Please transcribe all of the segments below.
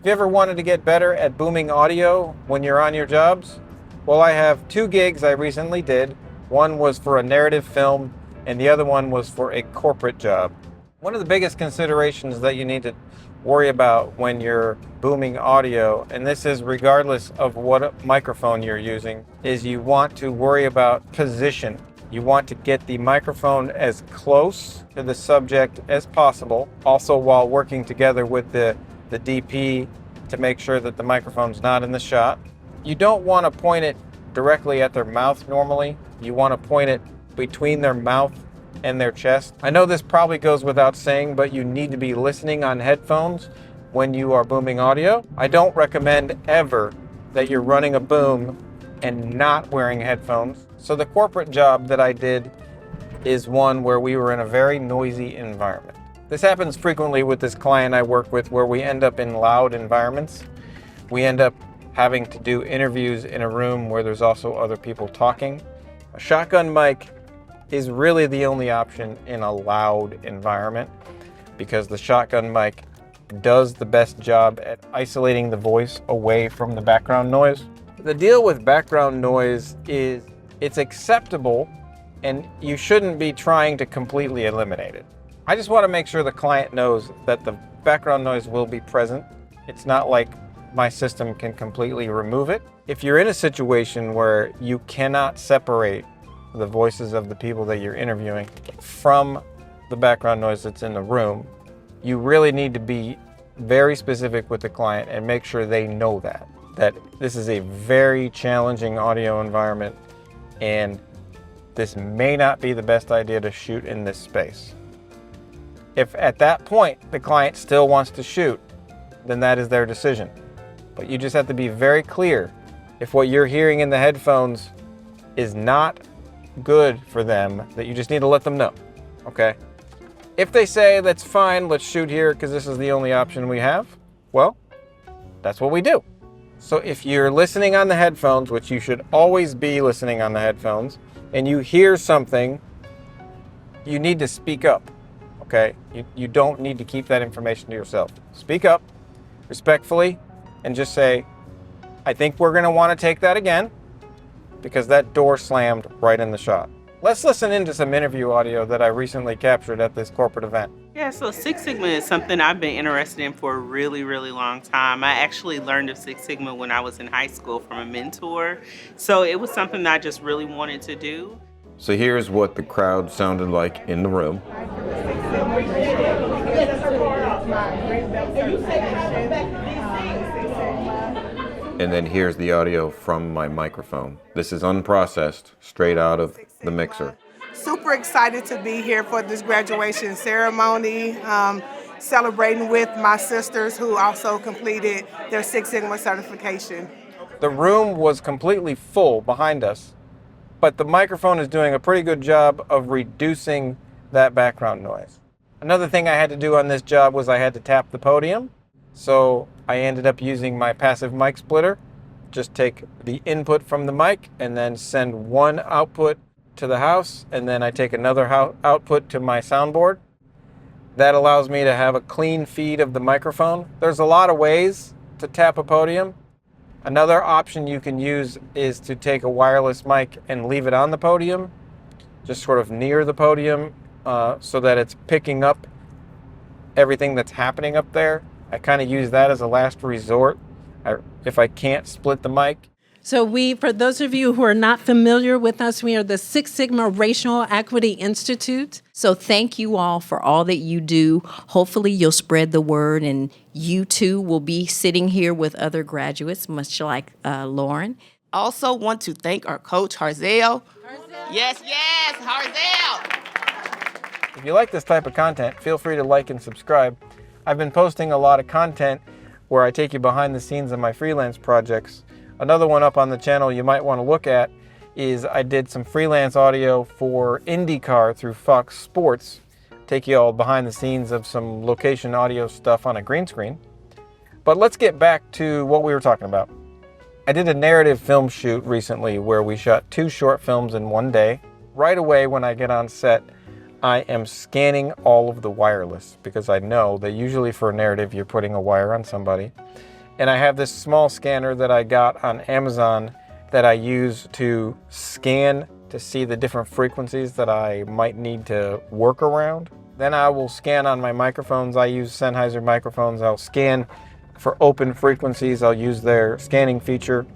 Have you ever wanted to get better at booming audio when you're on your jobs? Well, I have 2 gigs I recently did. One was for a narrative film, and the other one was for a corporate job. One of the biggest considerations that you need to worry about when you're booming audio, and this is regardless of what microphone you're using, is you want to worry about position. You want to get the microphone as close to the subject as possible, also while working together with the DP to make sure that the microphone's not in the shot. You don't want to point it directly at their mouth normally. You want to point it between their mouth and their chest. I know this probably goes without saying, but you need to be listening on headphones when you are booming audio. I don't recommend ever that you're running a boom and not wearing headphones. So the corporate job that I did is one where we were in a very noisy environment. This happens frequently with this client I work with, where we end up in loud environments. We end up having to do interviews in a room where there's also other people talking. A shotgun mic is really the only option in a loud environment, because the shotgun mic does the best job at isolating the voice away from the background noise. The deal with background noise is it's acceptable and you shouldn't be trying to completely eliminate it. I just want to make sure the client knows that the background noise will be present. It's not like my system can completely remove it. If you're in a situation where you cannot separate the voices of the people that you're interviewing from the background noise that's in the room, you really need to be very specific with the client and make sure they know that this is a very challenging audio environment and this may not be the best idea to shoot in this space. If at that point the client still wants to shoot, then that is their decision. But you just have to be very clear. If what you're hearing in the headphones is not good for them, that you just need to let them know, okay? If they say, that's fine, let's shoot here because this is the only option we have, well, that's what we do. So if you're listening on the headphones, which you should always be listening on the headphones, and you hear something, you need to speak up, okay? You don't need to keep that information to yourself. Speak up respectfully and just say, I think we're gonna wanna take that again because that door slammed right in the shot. Let's listen into some interview audio that I recently captured at this corporate event. Yeah, so Six Sigma is something I've been interested in for a really, really long time. I actually learned of Six Sigma when I was in high school from a mentor. So it was something that I just really wanted to do. So here's what the crowd sounded like in the room. And then here's the audio from my microphone. This is unprocessed, straight out of the mixer. Super excited to be here for this graduation ceremony, celebrating with my sisters who also completed their Six Sigma certification. The room was completely full behind us, but the microphone is doing a pretty good job of reducing that background noise. Another thing I had to do on this job was I had to tap the podium. So I ended up using my passive mic splitter. Just take the input from the mic and then send one output to the house, and then I take another output to my soundboard. That allows me to have a clean feed of the microphone. There's a lot of ways to tap a podium. Another option you can use is to take a wireless mic and leave it on the podium, just sort of near the podium, so that it's picking up everything that's happening up there. I kind of use that as a last resort if I can't split the mic. So for those of you who are not familiar with us, we are the Six Sigma Racial Equity Institute. So thank you all for all that you do. Hopefully you'll spread the word and you too will be sitting here with other graduates, much like Lauren. Also want to thank our coach, Harzel. Yes, Harzel. If you like this type of content, feel free to like and subscribe. I've been posting a lot of content where I take you behind the scenes of my freelance projects. Another one up on the channel you might want to look at is I did some freelance audio for IndyCar through Fox Sports. Take you all behind the scenes of some location audio stuff on a green screen. But let's get back to what we were talking about. I did a narrative film shoot recently where we shot 2 short films in one day. Right away when I get on set, I am scanning all of the wireless because I know that usually for a narrative you're putting a wire on somebody. And I have this small scanner that I got on Amazon that I use to scan to see the different frequencies that I might need to work around. Then I will scan on my microphones. I use Sennheiser microphones. I'll scan for open frequencies. I'll use their scanning feature.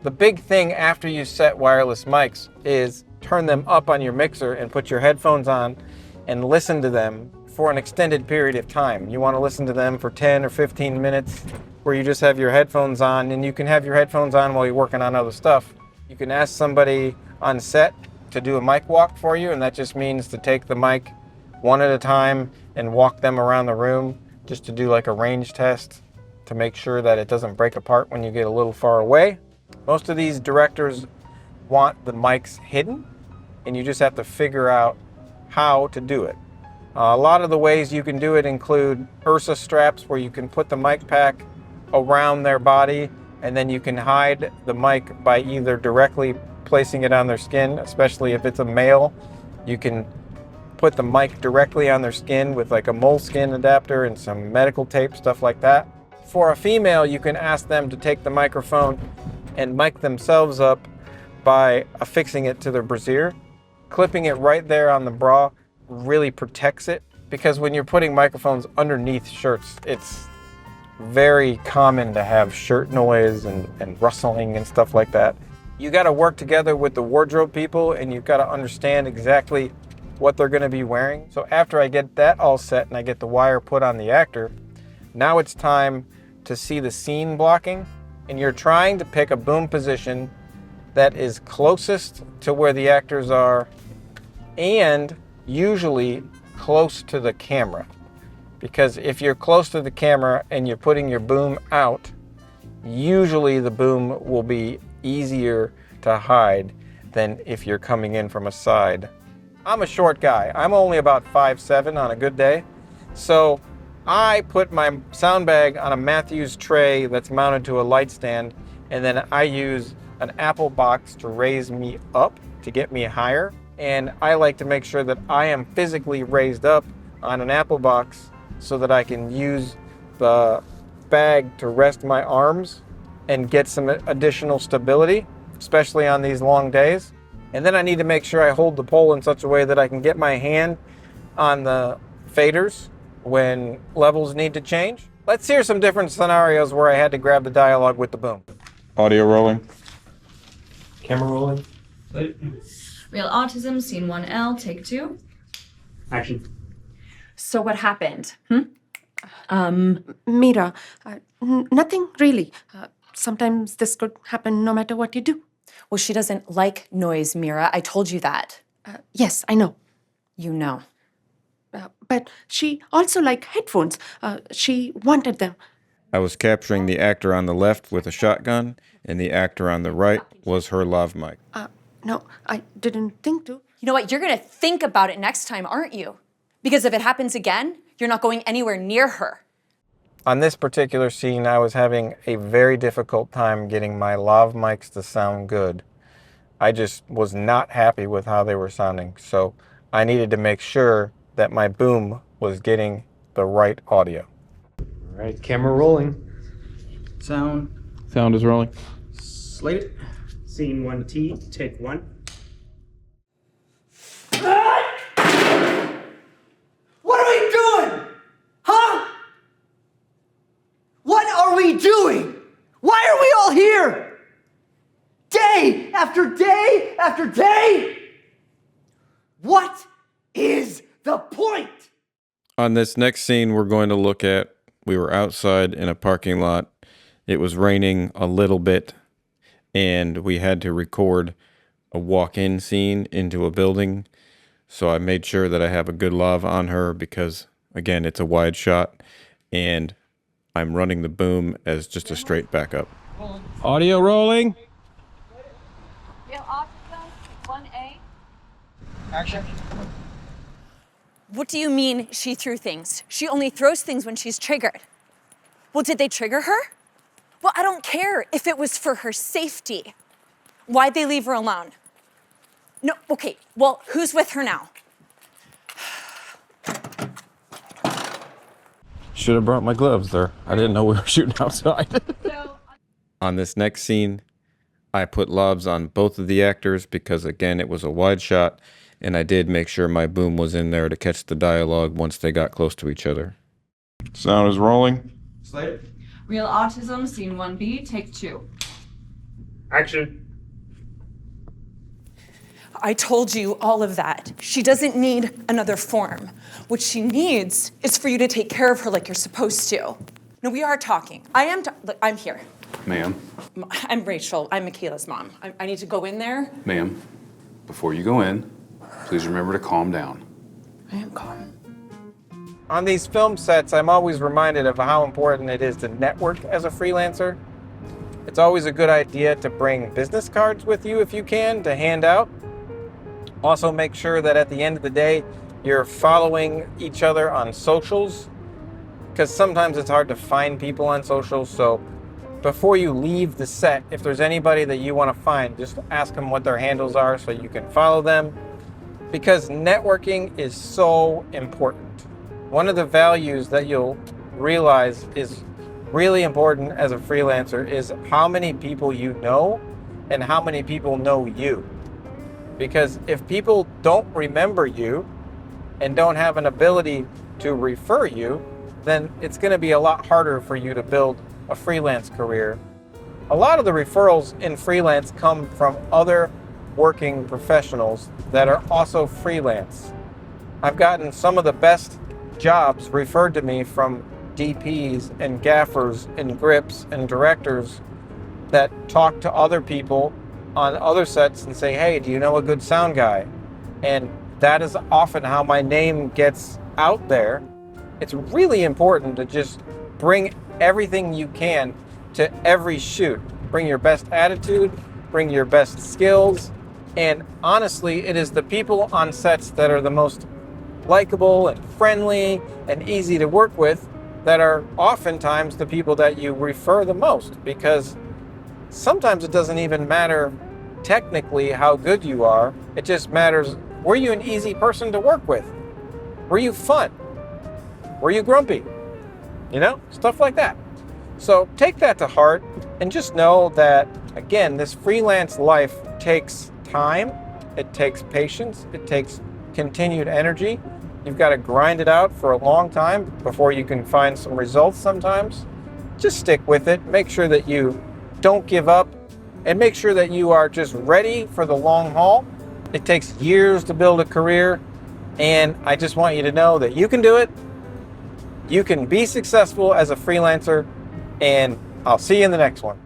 The big thing after you set wireless mics is turn them up on your mixer and put your headphones on and listen to them for an extended period of time. You want to listen to them for 10 or 15 minutes where you just have your headphones on, and you can have your headphones on while you're working on other stuff. You can ask somebody on set to do a mic walk for you, and that just means to take the mic one at a time and walk them around the room just to do like a range test to make sure that it doesn't break apart when you get a little far away. Most of these directors want the mics hidden, and you just have to figure out how to do it. A lot of the ways you can do it include Ursa straps, where you can put the mic pack around their body, and then you can hide the mic by either directly placing it on their skin, especially if it's a male. You can put the mic directly on their skin with like a moleskin adapter and some medical tape, stuff like that. For a female, you can ask them to take the microphone and mic themselves up by affixing it to their brassiere. Clipping it right there on the bra really protects it, because when you're putting microphones underneath shirts, it's very common to have shirt noise and rustling and stuff like that. You got to work together with the wardrobe people, and you've got to understand exactly what they're going to be wearing. So after I get that all set and I get the wire put on the actor, now it's time to see the scene blocking, and you're trying to pick a boom position that is closest to where the actors are and usually close to the camera. Because if you're close to the camera and you're putting your boom out, usually the boom will be easier to hide than if you're coming in from a side. I'm a short guy. I'm only about 5'7" on a good day. So I put my sound bag on a Matthews tray that's mounted to a light stand, and then I use an Apple box to raise me up to get me higher. And I like to make sure that I am physically raised up on an Apple box so that I can use the bag to rest my arms and get some additional stability, especially on these long days. And then I need to make sure I hold the pole in such a way that I can get my hand on the faders when levels need to change. Let's hear some different scenarios where I had to grab the dialogue with the boom. Audio rolling. Camera rolling. Real autism, scene 1L, take 2. Action. So what happened? Mira, nothing really. Sometimes this could happen no matter what you do. Well, she doesn't like noise, Mira. I told you that. Yes, I know. You know. But she also liked headphones. She wanted them. I was capturing the actor on the left with a shotgun, and the actor on the right was her lav mic. No, I didn't think to. You know what? You're going to think about it next time, aren't you? Because if it happens again, you're not going anywhere near her. On this particular scene, I was having a very difficult time getting my lav mics to sound good. I just was not happy with how they were sounding, so I needed to make sure that my boom was getting the right audio. All right, camera rolling. Sound. Sound is rolling. Slated. Scene 1T, take 1. What are we doing? Huh? What are we doing? Why are we all here? Day after day after day? What is the point? On this next scene we're going to look at, we were outside in a parking lot. It was raining a little bit, and we had to record a walk-in scene into a building. So I made sure that I have a good lav on her because, again, it's a wide shot, and I'm running the boom as just a straight backup. Audio rolling. Real autism, 1A. Action. What do you mean she threw things? She only throws things when she's triggered. Well, did they trigger her? Well, I don't care if it was for her safety. Why'd they leave her alone? No, okay, well, who's with her now? Should have brought my gloves there. I didn't know we were shooting outside. On this next scene, I put lavs on both of the actors because, again, it was a wide shot, and I did make sure my boom was in there to catch the dialogue once they got close to each other. Sound is rolling. Slater. Real Autism, Scene 1B, Take 2. Action. I told you all of that. She doesn't need another form. What she needs is for you to take care of her like you're supposed to. No, we are talking. Look, I'm here. Ma'am. I'm Rachel. I'm Michaela's mom. I need to go in there. Ma'am, before you go in, please remember to calm down. I am calm. On these film sets, I'm always reminded of how important it is to network as a freelancer. It's always a good idea to bring business cards with you if you can, to hand out. Also, make sure that at the end of the day, you're following each other on socials, because sometimes it's hard to find people on socials. So before you leave the set, if there's anybody that you want to find, just ask them what their handles are so you can follow them, because networking is so important. One of the values that you'll realize is really important as a freelancer is how many people you know and how many people know you. Because if people don't remember you and don't have an ability to refer you, then it's going to be a lot harder for you to build a freelance career. A lot of the referrals in freelance come from other working professionals that are also freelance. I've gotten some of the best jobs referred to me from DPs and gaffers and grips and directors that talk to other people on other sets and say, hey, do you know a good sound guy? And that is often how my name gets out there. It's really important to just bring everything you can to every shoot. Bring your best attitude, bring your best skills, and honestly, it is the people on sets that are the most likable and friendly and easy to work with that are oftentimes the people that you refer the most, because sometimes it doesn't even matter technically how good you are. It just matters, were you an easy person to work with? Were you fun? Were you grumpy? You know, stuff like that. So take that to heart and just know that, again, this freelance life takes time, it takes patience, it takes continued energy. You've got to grind it out for a long time before you can find some results sometimes. Just stick with it. Make sure that you don't give up, and make sure that you are just ready for the long haul. It takes years to build a career, and I just want you to know that you can do it. You can be successful as a freelancer, and I'll see you in the next one.